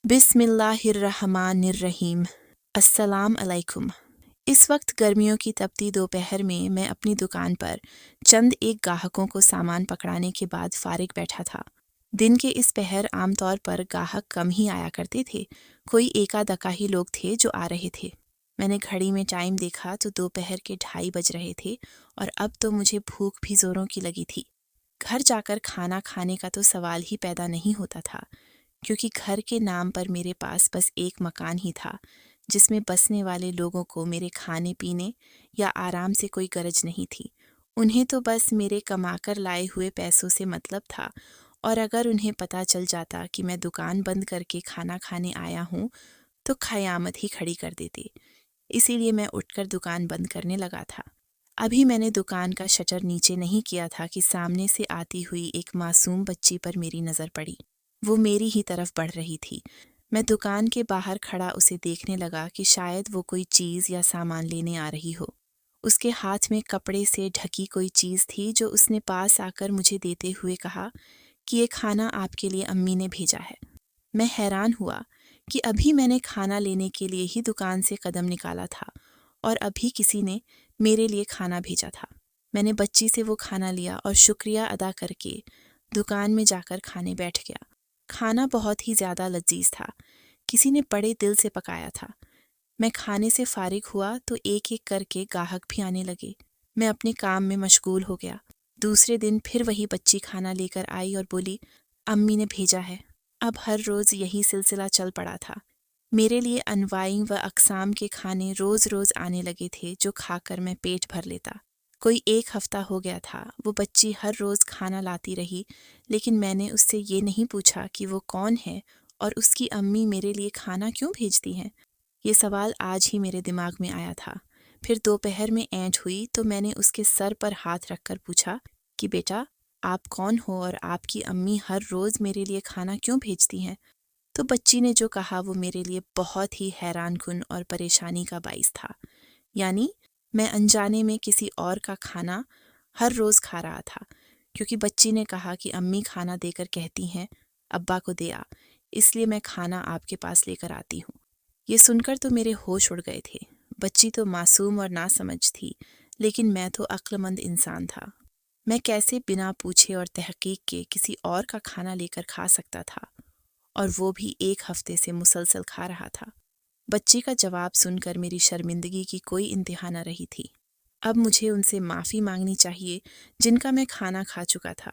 बिस्मिल्लाहिर्रहमानिर्रहीम। अस्सलाम अलैकुम। इस वक्त गर्मियों की तपती दोपहर में मैं अपनी दुकान पर चंद एक ग्राहकों को सामान पकड़ाने के बाद फारिग बैठा था। दिन के इस पहर आमतौर पर ग्राहक कम ही आया करते थे, कोई एका दका ही लोग थे जो आ रहे थे। मैंने घड़ी में टाइम देखा तो दोपहर के 2:30 बज रहे थे और अब तो मुझे भूख भी जोरों की लगी थी। घर जाकर खाना खाने का तो सवाल ही पैदा नहीं होता था, क्योंकि घर के नाम पर मेरे पास बस एक मकान ही था जिसमें बसने वाले लोगों को मेरे खाने पीने या आराम से कोई गरज नहीं थी। उन्हें तो बस मेरे कमाकर लाए हुए पैसों से मतलब था, और अगर उन्हें पता चल जाता कि मैं दुकान बंद करके खाना खाने आया हूँ तो क़यामत ही खड़ी कर देते। इसीलिए मैं उठकर दुकान बंद करने लगा था। अभी मैंने दुकान का शटर नीचे नहीं किया था कि सामने से आती हुई एक मासूम बच्ची पर मेरी नज़र पड़ी। वो मेरी ही तरफ बढ़ रही थी। मैं दुकान के बाहर खड़ा उसे देखने लगा कि शायद वो कोई चीज़ या सामान लेने आ रही हो। उसके हाथ में कपड़े से ढकी कोई चीज़ थी जो उसने पास आकर मुझे देते हुए कहा कि ये खाना आपके लिए अम्मी ने भेजा है। मैं हैरान हुआ कि अभी मैंने खाना लेने के लिए ही दुकान से कदम निकाला था और अभी किसी ने मेरे लिए खाना भेजा था। मैंने बच्ची से वो खाना लिया और शुक्रिया अदा करके दुकान में जाकर खाने बैठ गया। खाना बहुत ही ज़्यादा लजीज था। किसी ने बड़े दिल से पकाया था। मैं खाने से फारिग हुआ तो एक एक करके ग्राहक भी आने लगे। मैं अपने काम में मशगूल हो गया। दूसरे दिन फिर वही बच्ची खाना लेकर आई और बोली, अम्मी ने भेजा है। अब हर रोज़ यही सिलसिला चल पड़ा था। मेरे लिए अनवाई व अक़साम के खाने रोज़ रोज़ आने लगे थे जो खाकर मैं पेट भर लेता। कोई 1 हफ्ता हो गया था। वो बच्ची हर रोज़ खाना लाती रही, लेकिन मैंने उससे ये नहीं पूछा कि वो कौन है और उसकी अम्मी मेरे लिए खाना क्यों भेजती हैं। ये सवाल आज ही मेरे दिमाग में आया था। फिर दोपहर में ऐंठ हुई तो मैंने उसके सर पर हाथ रखकर पूछा कि बेटा, आप कौन हो और आपकी अम्मी हर रोज़ मेरे लिए खाना क्यों भेजती हैं? तो बच्ची ने जो कहा वो मेरे लिए बहुत ही हैरानकुन और परेशानी का बाइस था। यानी मैं अनजाने में किसी और का खाना हर रोज़ खा रहा था, क्योंकि बच्ची ने कहा कि अम्मी खाना देकर कहती हैं अब्बा को दे आ, इसलिए मैं खाना आपके पास लेकर आती हूँ। ये सुनकर तो मेरे होश उड़ गए थे। बच्ची तो मासूम और नासमझ थी, लेकिन मैं तो अक्लमंद इंसान था। मैं कैसे बिना पूछे और तहकीक के किसी और का खाना लेकर खा सकता था, और वो भी 1 हफ्ते से मुसलसल खा रहा था। बच्ची का जवाब सुनकर मेरी शर्मिंदगी की कोई इंतहा न रही थी। अब मुझे उनसे माफ़ी मांगनी चाहिए जिनका मैं खाना खा चुका था।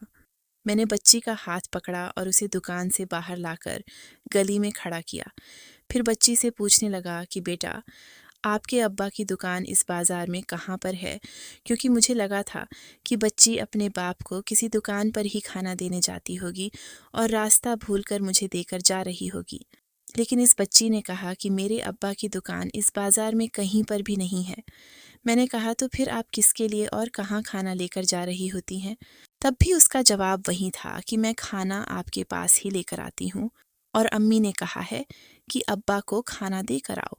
मैंने बच्ची का हाथ पकड़ा और उसे दुकान से बाहर लाकर गली में खड़ा किया। फिर बच्ची से पूछने लगा कि बेटा, आपके अब्बा की दुकान इस बाज़ार में कहाँ पर है? क्योंकि मुझे लगा था कि बच्ची अपने बाप को किसी दुकान पर ही खाना देने जाती होगी और रास्ता भूलकर मुझे देकर जा रही होगी। लेकिन इस बच्ची ने कहा कि मेरे अब्बा की दुकान इस बाज़ार में कहीं पर भी नहीं है। मैंने कहा, तो फिर आप किसके लिए और कहाँ खाना लेकर जा रही होती हैं? तब भी उसका जवाब वही था कि मैं खाना आपके पास ही लेकर आती हूँ, और अम्मी ने कहा है कि अब्बा को खाना दे कर आओ।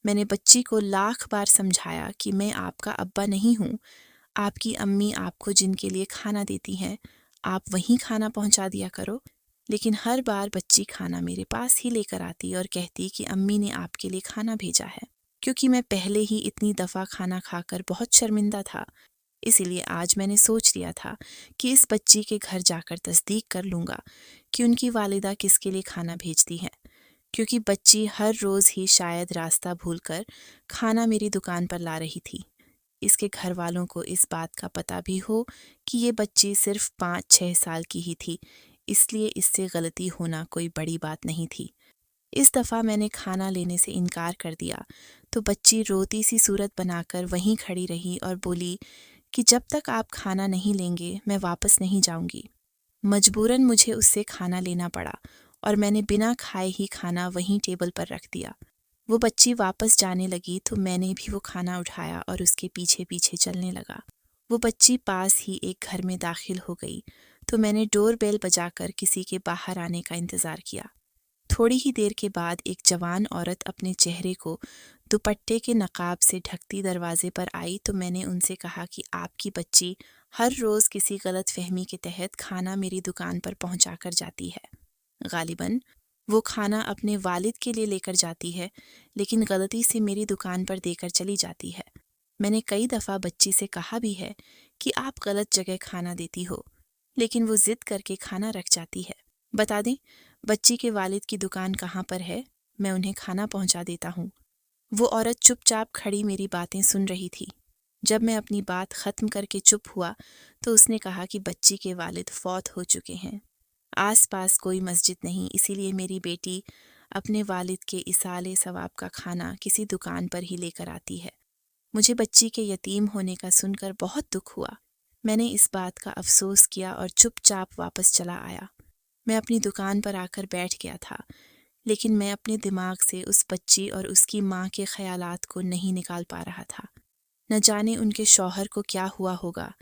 मैंने बच्ची को लाख बार समझाया कि मैं आपका अब्बा नहीं हूँ। आपकी अम्मी आपको जिनके लिए खाना देती हैं, आप वहीं खाना पहुँचा दिया करो। लेकिन हर बार बच्ची खाना मेरे पास ही लेकर आती और कहती कि अम्मी ने आपके लिए खाना भेजा है। क्योंकि मैं पहले ही इतनी दफ़ा खाना खाकर बहुत शर्मिंदा था, इसीलिए आज मैंने सोच लिया था कि इस बच्ची के घर जाकर तस्दीक कर लूँगा कि उनकी वालिदा किसके लिए खाना भेजती हैं, क्योंकि बच्ची हर रोज़ ही शायद रास्ता भूलकर खाना मेरी दुकान पर ला रही थी। इसके घर वालों को इस बात का पता भी हो कि ये बच्ची सिर्फ 5-6 साल की ही थी, इसलिए इससे गलती होना कोई बड़ी बात नहीं थी। इस दफ़ा मैंने खाना लेने से इनकार कर दिया तो बच्ची रोती सी सूरत बनाकर वहीं खड़ी रही और बोली कि जब तक आप खाना नहीं लेंगे मैं वापस नहीं जाऊंगी। मजबूरन मुझे उससे खाना लेना पड़ा और मैंने बिना खाए ही खाना वहीं टेबल पर रख दिया। वो बच्ची वापस जाने लगी तो मैंने भी वो खाना उठाया और उसके पीछे पीछे चलने लगा। वो बच्ची पास ही एक घर में दाखिल हो गई तो मैंने डोर बेल बजाकर किसी के बाहर आने का इंतज़ार किया। थोड़ी ही देर के बाद एक जवान औरत अपने चेहरे को दुपट्टे के नकाब से ढकती दरवाजे पर आई तो मैंने उनसे कहा कि आपकी बच्ची हर रोज़ किसी गलत फहमी के तहत खाना मेरी दुकान पर पहुंचा कर जाती है। गालिबन वो खाना अपने वालिद के लिए लेकर जाती है, लेकिन गलती से मेरी दुकान पर देकर चली जाती है। मैंने कई दफ़ा बच्ची से कहा भी है कि आप गलत जगह खाना देती हो, लेकिन वो ज़िद करके खाना रख जाती है। बता दें, बच्ची के वालिद की दुकान कहाँ पर है, मैं उन्हें खाना पहुँचा देता हूँ। वो औरत चुपचाप खड़ी मेरी बातें सुन रही थी। जब मैं अपनी बात ख़त्म करके चुप हुआ, तो उसने कहा कि बच्ची के वालिद फौत हो चुके हैं। आस-पास कोई मस्जिद नहीं, इसीलिए मेरी बेटी अपने वालिद के इसाले सवाब का खाना किसी दुकान पर ही लेकर आती है। मुझे बच्ची के यतीम होने का सुनकर बहुत दुख हुआ। मैंने इस बात का अफसोस किया और चुपचाप वापस चला आया। मैं अपनी दुकान पर आकर बैठ गया था, लेकिन मैं अपने दिमाग से उस बच्ची और उसकी माँ के ख़यालात को नहीं निकाल पा रहा था। न जाने उनके शौहर को क्या हुआ होगा।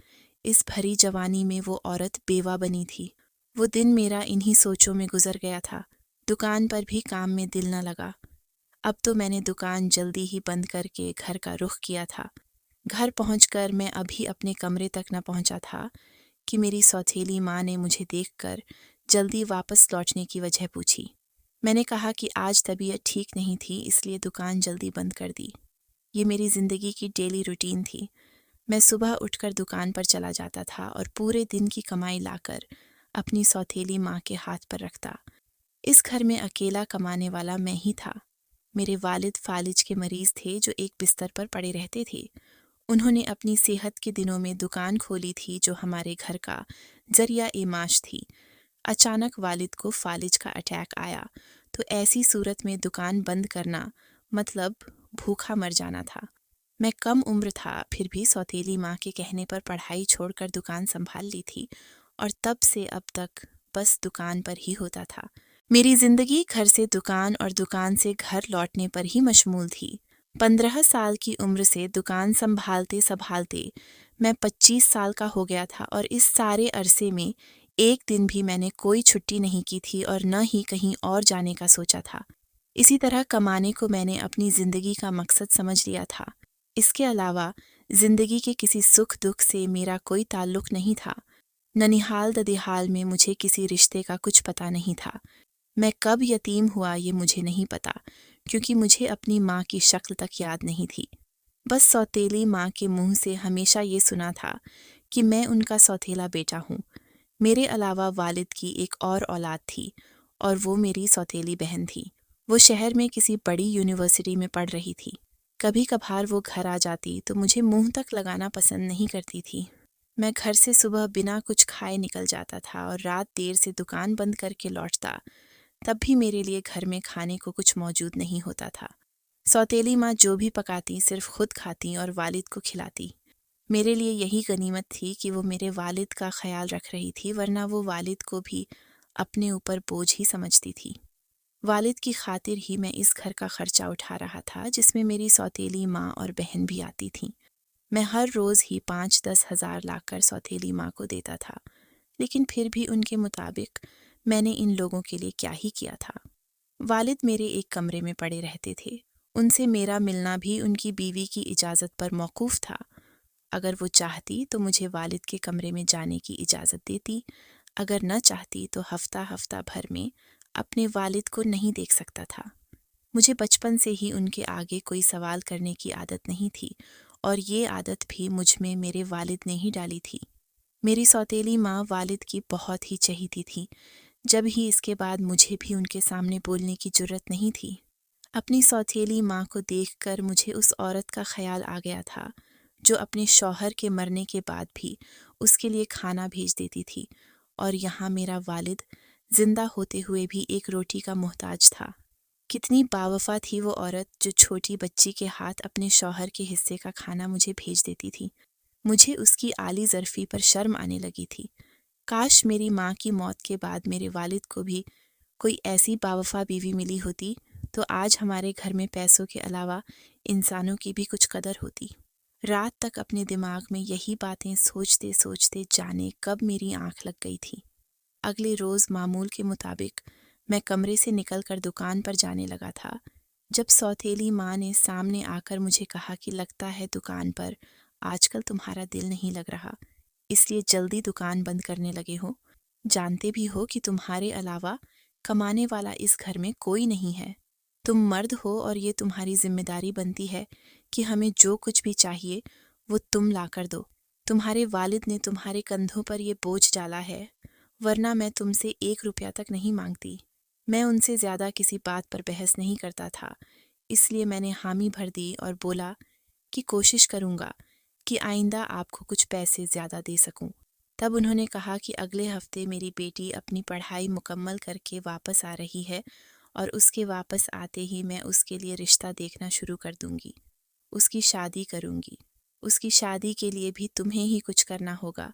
इस भरी जवानी में वो औरत बेवा बनी थी। वो दिन मेरा इन्हीं सोचों में गुजर गया था। दुकान पर भी काम में दिल न लगा। अब तो मैंने दुकान जल्दी ही बंद करके घर का रुख किया था। घर पहुंचकर मैं अभी अपने कमरे तक न पहुंचा था कि मेरी सौतेली माँ ने मुझे देखकर जल्दी वापस लौटने की वजह पूछी। मैंने कहा कि आज तबीयत ठीक नहीं थी, इसलिए दुकान जल्दी बंद कर दी। ये मेरी ज़िंदगी की डेली रूटीन थी। मैं सुबह उठकर दुकान पर चला जाता था और पूरे दिन की कमाई लाकर अपनी सौतेली माँ के हाथ पर रखता। इस घर में अकेला कमाने वाला मैं ही था। मेरे वालिद फालिज के मरीज़ थे जो एक बिस्तर पर पड़े रहते थे। उन्होंने अपनी सेहत के दिनों में दुकान खोली थी जो हमारे घर का ज़रिया एमाश थी। अचानक वालिद को फालिज का अटैक आया, तो ऐसी सूरत में दुकान बंद करना मतलब भूखा मर जाना था। मैं कम उम्र था, फिर भी सौतेली माँ के कहने पर पढ़ाई छोड़कर दुकान संभाल ली थी और तब से अब तक बस दुकान पर ही होता था। मेरी जिंदगी घर से दुकान और दुकान से घर लौटने पर ही मशमूल थी। 15 साल की उम्र से दुकान संभालते संभालते मैं 25 साल का हो गया था और इस सारे अरसे में एक दिन भी मैंने कोई छुट्टी नहीं की थी और न ही कहीं और जाने का सोचा था। इसी तरह कमाने को मैंने अपनी जिंदगी का मकसद समझ लिया था। इसके अलावा जिंदगी के किसी सुख दुख से मेरा कोई ताल्लुक नहीं था। ननिहाल ददिहाल में मुझे किसी रिश्ते का कुछ पता नहीं था। मैं कब यतीम हुआ ये मुझे नहीं पता, क्योंकि मुझे अपनी माँ की शक्ल तक याद नहीं थी। बस सौतेली माँ के मुंह से हमेशा ये सुना था कि मैं उनका सौतेला बेटा हूँ। मेरे अलावा वालिद की एक और औलाद थी और वो मेरी सौतेली बहन थी। वो शहर में किसी बड़ी यूनिवर्सिटी में पढ़ रही थी। कभी कभार वो घर आ जाती तो मुझे मुंह तक लगाना पसंद नहीं करती थी। मैं घर से सुबह बिना कुछ खाए निकल जाता था और रात देर से दुकान बंद करके लौटता। तब भी मेरे लिए घर में खाने को कुछ मौजूद नहीं होता था। सौतेली माँ जो भी पकाती सिर्फ खुद खाती और वालिद को खिलाती। मेरे लिए यही गनीमत थी कि वो मेरे वालिद का ख्याल रख रही थी, वरना वो वालिद को भी अपने ऊपर बोझ ही समझती थी। वालिद की खातिर ही मैं इस घर का खर्चा उठा रहा था, जिसमें मेरी सौतेली माँ और बहन भी आती थीं। मैं हर रोज़ ही 5-10 हज़ार लाकर सौतेली माँ को देता था, लेकिन फिर भी उनके मुताबिक मैंने इन लोगों के लिए क्या ही किया था। वालिद मेरे एक कमरे में पड़े रहते थे। उनसे मेरा मिलना भी उनकी बीवी की इजाज़त पर मौकूफ़ था। अगर वो चाहती तो मुझे वालिद के कमरे में जाने की इजाज़त देती, अगर न चाहती तो हफ्ता भर में अपने वालिद को नहीं देख सकता था। मुझे बचपन से ही उनके आगे कोई सवाल करने की आदत नहीं थी और ये आदत भी मुझ में मेरे वालिद ने ही डाली थी। मेरी सौतेली माँ वालिद की बहुत ही चहेती थी, जब ही इसके बाद मुझे भी उनके सामने बोलने की जुर्रत नहीं थी। अपनी सौतेली माँ को देखकर मुझे उस औरत का ख्याल आ गया था जो अपने शौहर के मरने के बाद भी उसके लिए खाना भेज देती थी, और यहाँ मेरा वालिद जिंदा होते हुए भी एक रोटी का मोहताज था। कितनी बावफा थी वो औरत जो छोटी बच्ची के हाथ अपने शौहर के हिस्से का खाना मुझे भेज देती थी। मुझे उसकी आली ज़र्फ़ी पर शर्म आने लगी थी। काश मेरी माँ की मौत के बाद मेरे वालिद को भी कोई ऐसी बावफा बीवी मिली होती, तो आज हमारे घर में पैसों के अलावा इंसानों की भी कुछ कदर होती। रात तक अपने दिमाग में यही बातें सोचते सोचते जाने कब मेरी आंख लग गई थी। अगले रोज़ मामूल के मुताबिक मैं कमरे से निकलकर दुकान पर जाने लगा था, जब सौतेली माँ ने सामने आकर मुझे कहा कि लगता है दुकान पर आजकल तुम्हारा दिल नहीं लग रहा, इसलिए जल्दी दुकान बंद करने लगे हो। जानते भी हो कि तुम्हारे अलावा कमाने वाला इस घर में कोई नहीं है। तुम मर्द हो और ये तुम्हारी जिम्मेदारी बनती है कि हमें जो कुछ भी चाहिए वो तुम ला कर दो। तुम्हारे वालिद ने तुम्हारे कंधों पर ये बोझ डाला है, वरना मैं तुमसे 1 रुपया तक नहीं मांगती। मैं उनसे ज़्यादा किसी बात पर बहस नहीं करता था, इसलिए मैंने हामी भर दी और बोला कि कोशिश करूँगा कि आइंदा आपको कुछ पैसे ज़्यादा दे सकूँ। तब उन्होंने कहा कि अगले हफ्ते मेरी बेटी अपनी पढ़ाई मुकम्मल करके वापस आ रही है और उसके वापस आते ही मैं उसके लिए रिश्ता देखना शुरू कर दूँगी। उसकी शादी करूँगी। उसकी शादी के लिए भी तुम्हें ही कुछ करना होगा।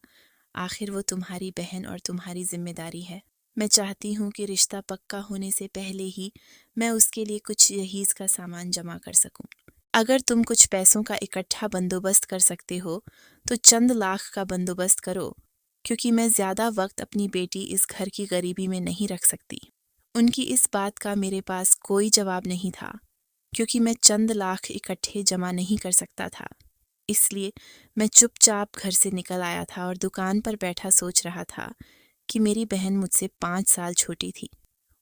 आखिर वो तुम्हारी बहन और तुम्हारी जिम्मेदारी है। मैं चाहती हूँ कि रिश्ता पक्का होने से पहले ही मैं उसके लिए कुछ जहीज़ का सामान जमा कर सकूँ। अगर तुम कुछ पैसों का इकट्ठा बंदोबस्त कर सकते हो तो चंद लाख का बंदोबस्त करो, क्योंकि मैं ज़्यादा वक्त अपनी बेटी इस घर की गरीबी में नहीं रख सकती। उनकी इस बात का मेरे पास कोई जवाब नहीं था, क्योंकि मैं चंद लाख इकट्ठे जमा नहीं कर सकता था। इसलिए मैं चुपचाप घर से निकल आया था और दुकान पर बैठा सोच रहा था कि मेरी बहन मुझसे 5 साल छोटी थी।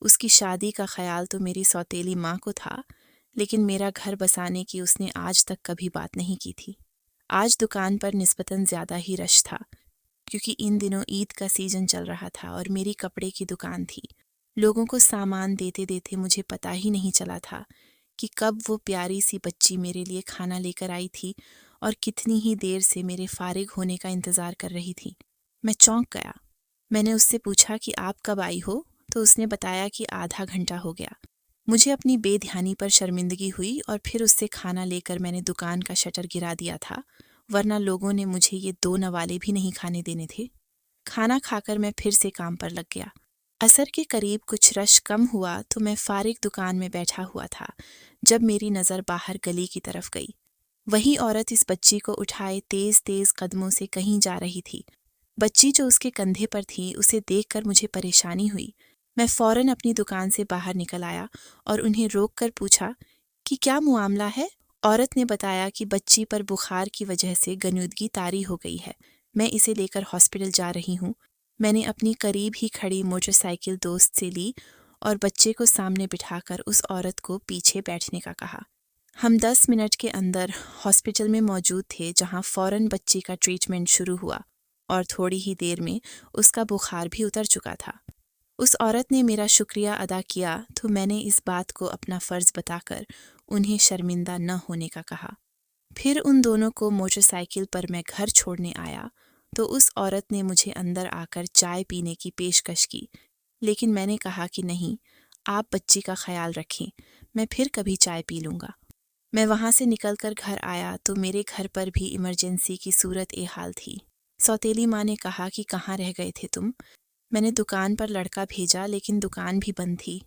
उसकी शादी का ख्याल तो मेरी सौतेली माँ को था, लेकिन मेरा घर बसाने की उसने आज तक कभी बात नहीं की थी। आज दुकान पर निस्बतन ज़्यादा ही रश था, क्योंकि इन दिनों ईद का सीजन चल रहा था और मेरी कपड़े की दुकान थी। लोगों को सामान देते देते मुझे पता ही नहीं चला था कि कब वो प्यारी सी बच्ची मेरे लिए खाना लेकर आई थी और कितनी ही देर से मेरे फारिग होने का इंतज़ार कर रही थी। मैं चौंक गया। मैंने उससे पूछा कि आप कब आई हो, तो उसने बताया कि आधा घंटा हो गया। मुझे अपनी बेध्यानी पर शर्मिंदगी हुई और फिर उससे खाना लेकर मैंने दुकान का शटर गिरा दिया था, वरना लोगों ने मुझे ये 2 नवाले भी नहीं खाने देने थे। खाना खाकर मैं फिर से काम पर लग गया। असर के करीब कुछ रश कम हुआ तो मैं फारिग दुकान में बैठा हुआ था जब मेरी नज़र बाहर गली की तरफ गई। वही औरत इस बच्ची को उठाए तेज तेज कदमों से कहीं जा रही थी। बच्ची जो उसके कंधे पर थी उसे देखकर मुझे परेशानी हुई। मैं फौरन अपनी दुकान से बाहर निकल आया और उन्हें रोककर पूछा कि क्या मुआमला है। औरत ने बताया कि बच्ची पर बुखार की वजह से गनुदगी तारी हो गई है। मैं इसे लेकर हॉस्पिटल जा रही हूँ। मैंने अपनी करीब ही खड़ी मोटरसाइकिल दोस्त से ली और बच्चे को सामने बिठाकर उस औरत को पीछे बैठने का कहा। हम 10 मिनट के अंदर हॉस्पिटल में मौजूद थे, जहाँ फौरन बच्ची का ट्रीटमेंट शुरू हुआ और थोड़ी ही देर में उसका बुखार भी उतर चुका था। उस औरत ने मेरा शुक्रिया अदा किया तो मैंने इस बात को अपना फ़र्ज़ बताकर उन्हें शर्मिंदा न होने का कहा। फिर उन दोनों को मोटरसाइकिल पर मैं घर छोड़ने आया तो उस औरत ने मुझे अंदर आकर चाय पीने की पेशकश की, लेकिन मैंने कहा कि नहीं, आप बच्ची का ख्याल रखें, मैं फिर कभी चाय पी लूँगा। मैं वहाँ से निकलकर घर आया तो मेरे घर पर भी इमरजेंसी की सूरत ए हाल थी। सौतेली माँ ने कहा कि कहाँ रह गए थे तुम? मैंने दुकान पर लड़का भेजा, लेकिन दुकान भी बंद थी।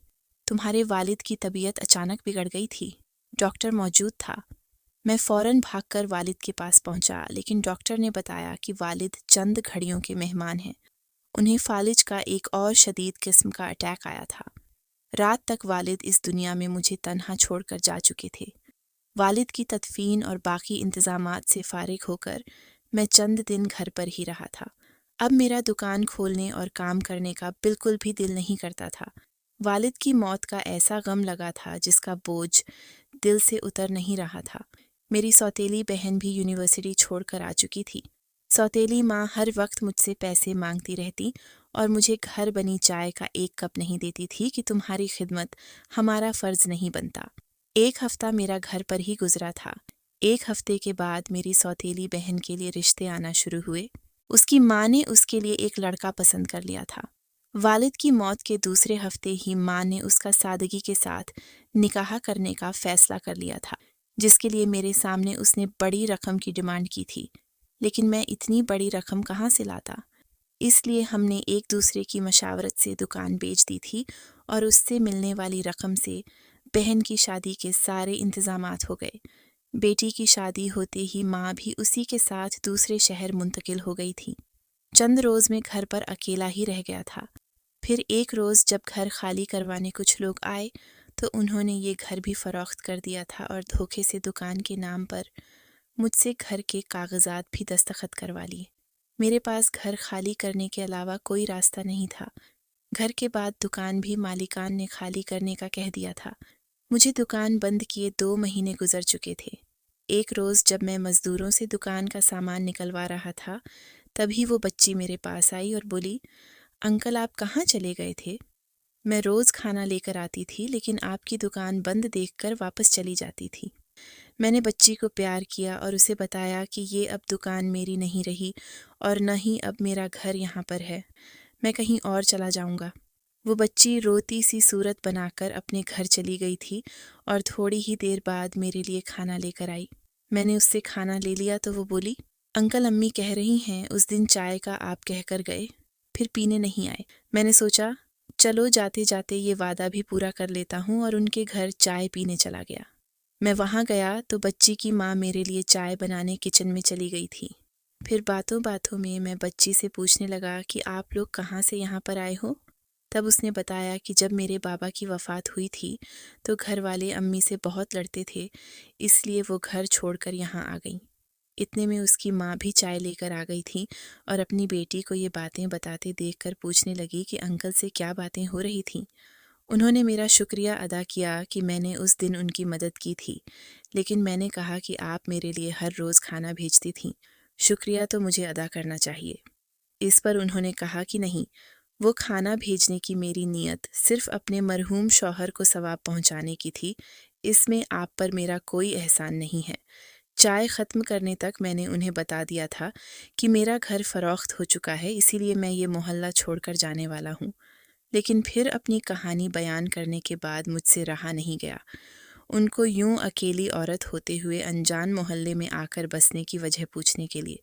तुम्हारे वालिद की तबीयत अचानक बिगड़ गई थी। डॉक्टर मौजूद था। मैं फौरन भागकर वालिद के पास पहुंचा, लेकिन डॉक्टर ने बताया कि वालिद चंद घड़ियों के मेहमान हैं। उन्हें फालिज का एक और शदीद किस्म का अटैक आया था। रात तक वालिद इस दुनिया में मुझे तन्हा छोड़कर जा चुके थे। वालिद की तदफीन और बाकी इंतज़ामात से फारिग होकर मैं चंद दिन घर पर ही रहा था। अब मेरा दुकान खोलने और काम करने का बिल्कुल भी दिल नहीं करता था। वालिद की मौत का ऐसा गम लगा था जिसका बोझ दिल से उतर नहीं रहा था। मेरी सौतेली बहन भी यूनिवर्सिटी छोड़कर आ चुकी थी। सौतेली माँ हर वक्त मुझसे पैसे मांगती रहती और मुझे घर बनी चाय का एक कप नहीं देती थी कि तुम्हारी खिदमत हमारा फ़र्ज़ नहीं बनता। 1 हफ्ता मेरा घर पर ही गुजरा था। 1 हफ्ते के बाद मेरी सौतेली बहन के लिए रिश्ते आना शुरू हुए। उसकी माँ ने उसके लिए एक लड़का पसंद कर लिया था। वालिद की मौत के दूसरे हफ्ते ही माँ ने उसका सादगी के साथ निकाह करने का फैसला कर लिया था, जिसके लिए मेरे सामने उसने बड़ी रकम की डिमांड की थी, लेकिन मैं इतनी बड़ी रकम कहाँ से लाता। इसलिए हमने एक दूसरे की मशावरत से दुकान बेच दी थी और उससे मिलने वाली रकम से बहन की शादी के सारे इंतज़ामात हो गए। बेटी की शादी होते ही माँ भी उसी के साथ दूसरे शहर मुंतकिल हो गई थी। चंद रोज़ में घर पर अकेला ही रह गया था। फिर एक रोज़ जब घर खाली करवाने कुछ लोग आए तो उन्होंने ये घर भी फ़रोख्त कर दिया था और धोखे से दुकान के नाम पर मुझसे घर के कागज़ात भी दस्तखत करवा लिए। मेरे पास घर खाली करने के अलावा कोई रास्ता नहीं था। घर के बाद दुकान भी मालिकान ने खाली करने का कह दिया था। मुझे दुकान बंद किए 2 महीने गुजर चुके थे। एक रोज़ जब मैं मज़दूरों से दुकान का सामान निकलवा रहा था, तभी वो बच्ची मेरे पास आई और बोली, अंकल आप कहाँ चले गए थे? मैं रोज़ खाना लेकर आती थी, लेकिन आपकी दुकान बंद देखकर वापस चली जाती थी। मैंने बच्ची को प्यार किया और उसे बताया कि ये अब दुकान मेरी नहीं रही और न ही अब मेरा घर यहाँ पर है। मैं कहीं और चला जाऊँगा। वो बच्ची रोती सी सूरत बनाकर अपने घर चली गई थी और थोड़ी ही देर बाद मेरे लिए खाना लेकर आई। मैंने उससे खाना ले लिया तो वो बोली, अंकल अम्मी कह रही हैं उस दिन चाय का आप कहकर गए, फिर पीने नहीं आए। मैंने सोचा चलो जाते जाते ये वादा भी पूरा कर लेता हूँ और उनके घर चाय पीने चला गया। मैं वहाँ गया तो बच्ची की माँ मेरे लिए चाय बनाने किचन में चली गई थी। फिर बातों बातों में मैं बच्ची से पूछने लगा कि आप लोग कहाँ से यहाँ पर आए हो? तब उसने बताया कि जब मेरे बाबा की वफ़ात हुई थी तो घर वाले अम्मी से बहुत लड़ते थे, इसलिए वो घर छोड़कर यहाँ आ गईं। इतने में उसकी माँ भी चाय लेकर आ गई थी और अपनी बेटी को ये बातें बताते देखकर पूछने लगी कि अंकल से क्या बातें हो रही थीं। उन्होंने मेरा शुक्रिया अदा किया कि मैंने उस दिन उनकी मदद की थी, लेकिन मैंने कहा कि आप मेरे लिए हर रोज़ खाना भेजती थीं, शुक्रिया तो मुझे अदा करना चाहिए। इस पर उन्होंने कहा कि नहीं, वो खाना भेजने की मेरी नीयत सिर्फ अपने मरहूम शौहर को सवाब पहुंचाने की थी, इसमें आप पर मेरा कोई एहसान नहीं है। चाय ख़त्म करने तक मैंने उन्हें बता दिया था कि मेरा घर फ़रोख्त हो चुका है, इसीलिए मैं ये मोहल्ला छोड़कर जाने वाला हूँ। लेकिन फिर अपनी कहानी बयान करने के बाद मुझसे रहा नहीं गया। उनको यूं अकेली औरत होते हुए अनजान मोहल्ले में आकर बसने की वजह पूछने के लिए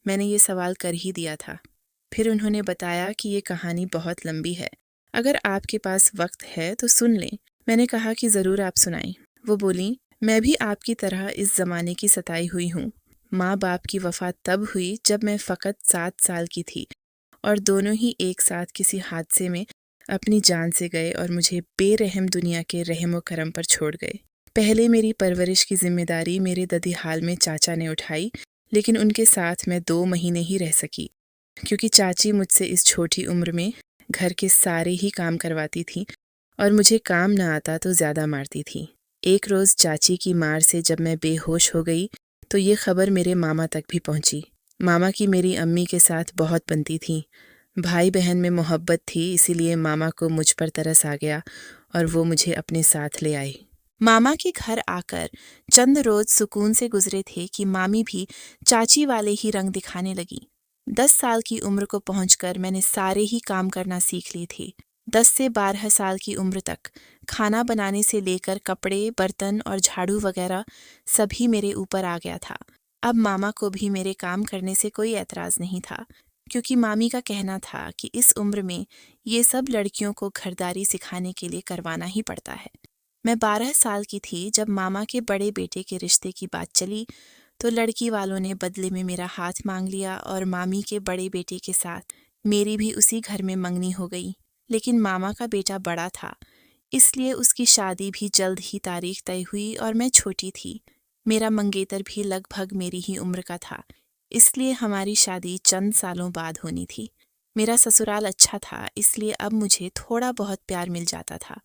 मैंने ये सवाल कर ही दिया था। फिर उन्होंने बताया कि ये कहानी बहुत लंबी है, अगर आपके पास वक्त है तो सुन लें। मैंने कहा कि ज़रूर आप सुनाएं। वो बोली, मैं भी आपकी तरह इस ज़माने की सताई हुई हूँ। माँ बाप की वफ़ात तब हुई जब मैं फ़कत 7 साल की थी और दोनों ही एक साथ किसी हादसे में अपनी जान से गए और मुझे बेरहम दुनिया के रहम व करम पर छोड़ गए। पहले मेरी परवरिश की जिम्मेदारी मेरे ददीहाल में चाचा ने उठाई, लेकिन उनके साथ मैं 2 महीने ही रह सकी, क्योंकि चाची मुझसे इस छोटी उम्र में घर के सारे ही काम करवाती थी और मुझे काम न आता तो ज़्यादा मारती थी। एक रोज़ चाची की मार से जब मैं बेहोश हो गई तो ये खबर मेरे मामा तक भी पहुंची। मामा की मेरी अम्मी के साथ बहुत बनती थी। भाई बहन में मोहब्बत थी, इसीलिए मामा को मुझ पर तरस आ गया और वो मुझे अपने साथ ले आई। मामा के घर आकर चंद रोज सुकून से गुजरे थे कि मामी भी चाची वाले ही रंग दिखाने लगी। 10 साल की उम्र को पहुंचकर मैंने सारे ही काम करना सीख लिए थे। 10 से 12 साल की उम्र तक खाना बनाने से लेकर कपड़े, बर्तन और झाड़ू वगैरह सभी मेरे ऊपर आ गया था। अब मामा को भी मेरे काम करने से कोई एतराज़ नहीं था, क्योंकि मामी का कहना था कि इस उम्र में ये सब लड़कियों को घरदारी सिखाने के लिए करवाना ही पड़ता है। मैं 12 साल की थी जब मामा के बड़े बेटे के रिश्ते की बात चली तो लड़की वालों ने बदले में मेरा हाथ मांग लिया और मामी के बड़े बेटे के साथ मेरी भी उसी घर में मंगनी हो गई। लेकिन मामा का बेटा बड़ा था, इसलिए उसकी शादी भी जल्द ही तारीख तय हुई और मैं छोटी थी। मेरा मंगेतर भी लगभग मेरी ही उम्र का था, इसलिए हमारी शादी चंद सालों बाद होनी थी। मेरा ससुराल अच्छा था, इसलिए अब मुझे थोड़ा बहुत प्यार मिल जाता था।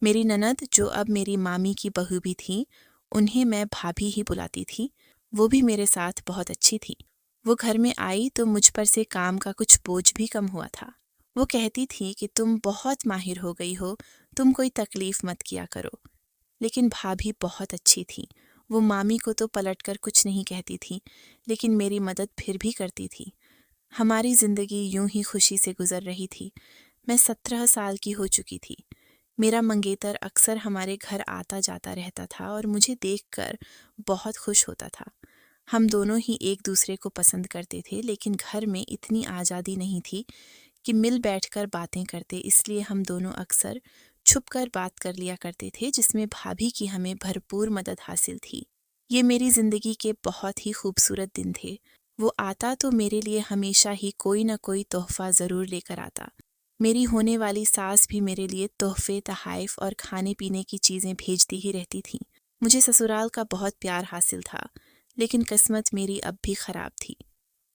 मेरी ननद, जो अब मेरी मामी की बहू भी थी, उन्हें मैं भाभी ही बुलाती थी, वो भी मेरे साथ बहुत अच्छी थी। वो घर में आई तो मुझ पर से काम का कुछ बोझ भी कम हुआ था। वो कहती थी कि तुम बहुत माहिर हो गई हो, तुम कोई तकलीफ मत किया करो। लेकिन भाभी बहुत अच्छी थी। वो मामी को तो पलटकर कुछ नहीं कहती थी, लेकिन मेरी मदद फिर भी करती थी। हमारी जिंदगी यूं ही खुशी से गुजर रही थी। मैं 17 साल की हो चुकी थी। मेरा मंगेतर अक्सर हमारे घर आता जाता रहता था और मुझे देखकर बहुत खुश होता था। हम दोनों ही एक दूसरे को पसंद करते थे, लेकिन घर में इतनी आज़ादी नहीं थी कि मिल बैठकर बातें करते, इसलिए हम दोनों अक्सर छुपकर बात कर लिया करते थे, जिसमें भाभी की हमें भरपूर मदद हासिल थी। ये मेरी ज़िंदगी के बहुत ही खूबसूरत दिन थे। वो आता तो मेरे लिए हमेशा ही कोई न कोई तोहफ़ा ज़रूर लेकर आता। मेरी होने वाली सास भी मेरे लिए तोहफ़े, तहाइफ और खाने पीने की चीज़ें भेजती ही रहती थी। मुझे ससुराल का बहुत प्यार हासिल था, लेकिन किस्मत मेरी अब भी ख़राब थी।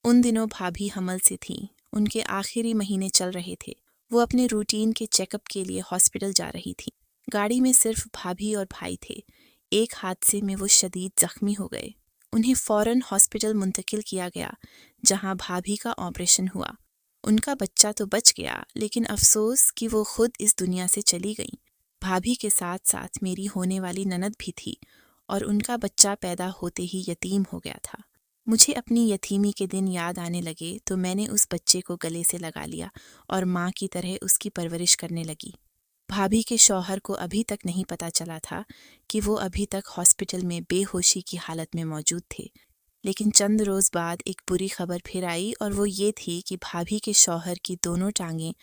उन दिनों भाभी हमल से थीं, उनके आखिरी महीने चल रहे थे। वो अपने रूटीन के चेकअप के लिए हॉस्पिटल जा रही थी। गाड़ी में सिर्फ भाभी और भाई थे। एक हादसे में वो शदीद जख्मी हो गए। उन्हें फौरन हॉस्पिटल मुंतकिल किया गया, जहां भाभी का ऑपरेशन हुआ। उनका बच्चा तो बच गया, लेकिन अफसोस कि वो खुद इस दुनिया से चली गईं। भाभी के साथ साथ मेरी होने वाली ननद भी थी और उनका बच्चा पैदा होते ही यतीम हो गया था। मुझे अपनी यतीमी के दिन याद आने लगे तो मैंने उस बच्चे को गले से लगा लिया और माँ की तरह उसकी परवरिश करने लगी। भाभी के शौहर को अभी तक नहीं पता चला था कि वो अभी तक हॉस्पिटल में बेहोशी की हालत में मौजूद थे। लेकिन चंद रोज बाद एक बुरी खबर फिर आई और वो ये थी कि भाभी के शौहर की दोनों टांगें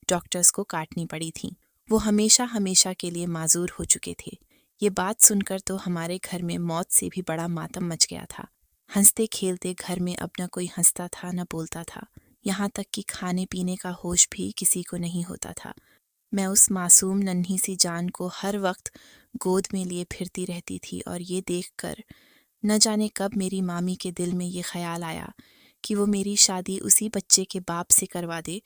डॉक्टर्स को काटनी पड़ी थीं। वो हमेशा हमेशा के लिए माजूर हो चुके थे। ये बात सुनकर तो हमारे घर में मौत से भी बड़ा मातम मच गया था। हंसते खेलते घर में अब न कोई हंसता था न बोलता था। यहाँ तक कि खाने पीने का होश भी किसी को नहीं होता था। मैं उस मासूम नन्ही सी जान को हर वक्त गोद में लिए फिरती रहती थी और ये देखकर न जाने कब मेरी मामी के दिल में ये ख्याल आया कि वो मेरी शादी उसी बच्चे के बाप से करवा दे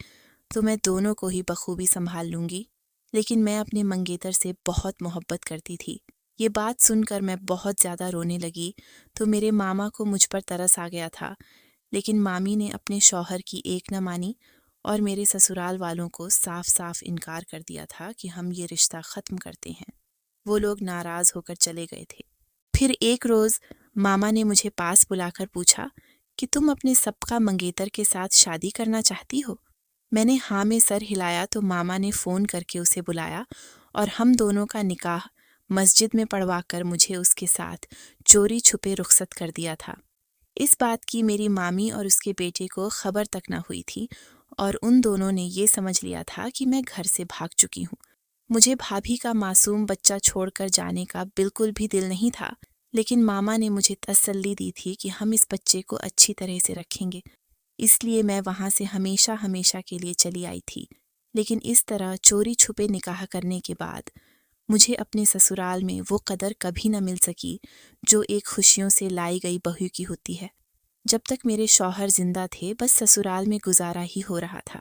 तो मैं दोनों को ही बखूबी संभाल लूँगी। लेकिन मैं अपने मंगेतर से बहुत मोहब्बत करती थी। ये बात सुनकर मैं बहुत ज़्यादा रोने लगी तो मेरे मामा को मुझ पर तरस आ गया था। लेकिन मामी ने अपने शौहर की एक न मानी और मेरे ससुराल वालों को साफ साफ इनकार कर दिया था कि हम ये रिश्ता ख़त्म करते हैं। वो लोग नाराज़ होकर चले गए थे। फिर एक रोज़ मामा ने मुझे पास बुलाकर पूछा कि तुम अपने सबका मंगेतर के साथ शादी करना चाहती हो? मैंने हाँ में सर हिलाया तो मामा ने फ़ोन करके उसे बुलाया और हम दोनों का निकाह मस्जिद में पढ़वाकर मुझे उसके साथ चोरी छुपे रुखसत कर दिया था। इस बात की मेरी मामी और उसके बेटे को खबर तक न हुई थी और उन दोनों ने ये समझ लिया था कि मैं घर से भाग चुकी हूँ। मुझे भाभी का मासूम बच्चा छोड़कर जाने का बिल्कुल भी दिल नहीं था, लेकिन मामा ने मुझे तसल्ली दी थी कि हम इस बच्चे को अच्छी तरह से रखेंगे। इसलिए मैं वहाँ से हमेशा हमेशा के लिए चली आई थी। लेकिन इस तरह चोरी छुपे निकाह करने के बाद मुझे अपने ससुराल में वो कदर कभी न मिल सकी जो एक खुशियों से लाई गई बहू की होती है। जब तक मेरे शौहर जिंदा थे बस ससुराल में गुजारा ही हो रहा था।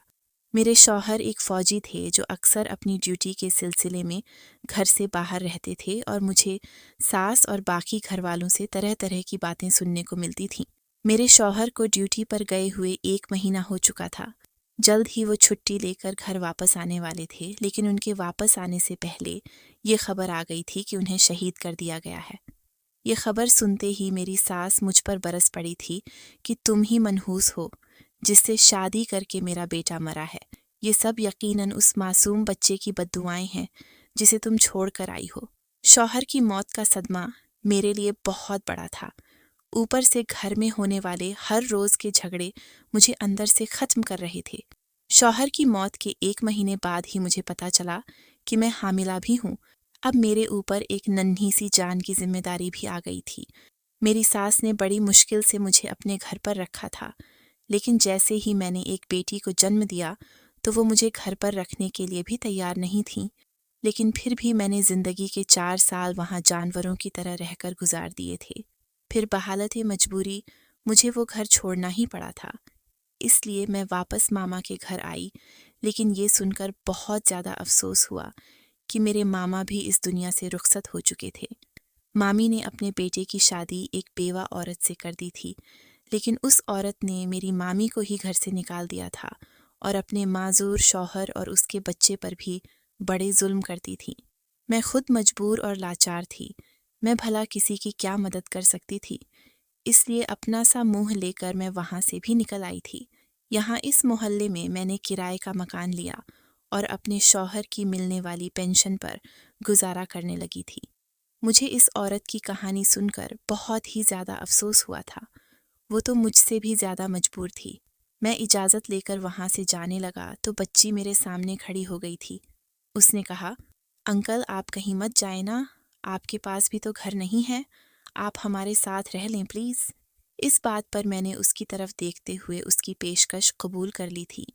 मेरे शौहर एक फ़ौजी थे जो अक्सर अपनी ड्यूटी के सिलसिले में घर से बाहर रहते थे और मुझे सास और बाकी घर वालों से तरह तरह की बातें सुनने को मिलती थीं। मेरे शौहर को ड्यूटी पर गए हुए 1 महीना हो चुका था। जल्द ही वो छुट्टी लेकर घर वापस आने वाले थे, लेकिन उनके वापस आने से पहले ये खबर आ गई थी कि उन्हें शहीद कर दिया गया है। ये खबर सुनते ही मेरी सास मुझ पर बरस पड़ी थी कि तुम ही मनहूस हो जिससे शादी करके मेरा बेटा मरा है। ये सब यकीनन उस मासूम बच्चे की बद्दुआएं हैं जिसे तुम छोड़ कर आई हो। शौहर की मौत का सदमा मेरे लिए बहुत बड़ा था। ऊपर से घर में होने वाले हर रोज के झगड़े मुझे अंदर से खत्म कर रहे थे। शौहर की मौत के 1 महीने बाद ही मुझे पता चला कि मैं हामिला भी हूँ। अब मेरे ऊपर एक नन्ही सी जान की जिम्मेदारी भी आ गई थी। मेरी सास ने बड़ी मुश्किल से मुझे अपने घर पर रखा था, लेकिन जैसे ही मैंने एक बेटी को जन्म दिया तो वो मुझे घर पर रखने के लिए भी तैयार नहीं थी। लेकिन फिर भी मैंने ज़िंदगी के 4 साल वहाँ जानवरों की तरह रहकर गुजार दिए थे। फिर बहालत मजबूरी मुझे वो घर छोड़ना ही पड़ा था। इसलिए मैं वापस मामा के घर आई, लेकिन ये सुनकर बहुत ज़्यादा अफसोस हुआ कि मेरे मामा भी इस दुनिया से रुखसत हो चुके थे। मामी ने अपने बेटे की शादी एक बेवा औरत से कर दी थी, लेकिन उस औरत ने मेरी मामी को ही घर से निकाल दिया था और अपने माजूर शौहर और उसके बच्चे पर भी बड़े जुल्म करती थी। मैं खुद मजबूर और लाचार थी। मैं भला किसी की क्या मदद कर सकती थी? इसलिए अपना सा मुंह लेकर मैं वहाँ से भी निकल आई थी। यहाँ इस मोहल्ले में मैंने किराए का मकान लिया और अपने शौहर की मिलने वाली पेंशन पर गुजारा करने लगी थी। मुझे इस औरत की कहानी सुनकर बहुत ही ज़्यादा अफसोस हुआ था। वो तो मुझसे भी ज़्यादा मजबूर थी। मैं इजाज़त लेकर वहाँ से जाने लगा तो बच्ची मेरे सामने खड़ी हो गई थी। उसने कहा, अंकल आप कहीं मत जाए ना, आपके पास भी तो घर नहीं है, आप हमारे साथ रह लें प्लीज़। इस बात पर मैंने उसकी तरफ देखते हुए उसकी पेशकश कबूल कर ली थी।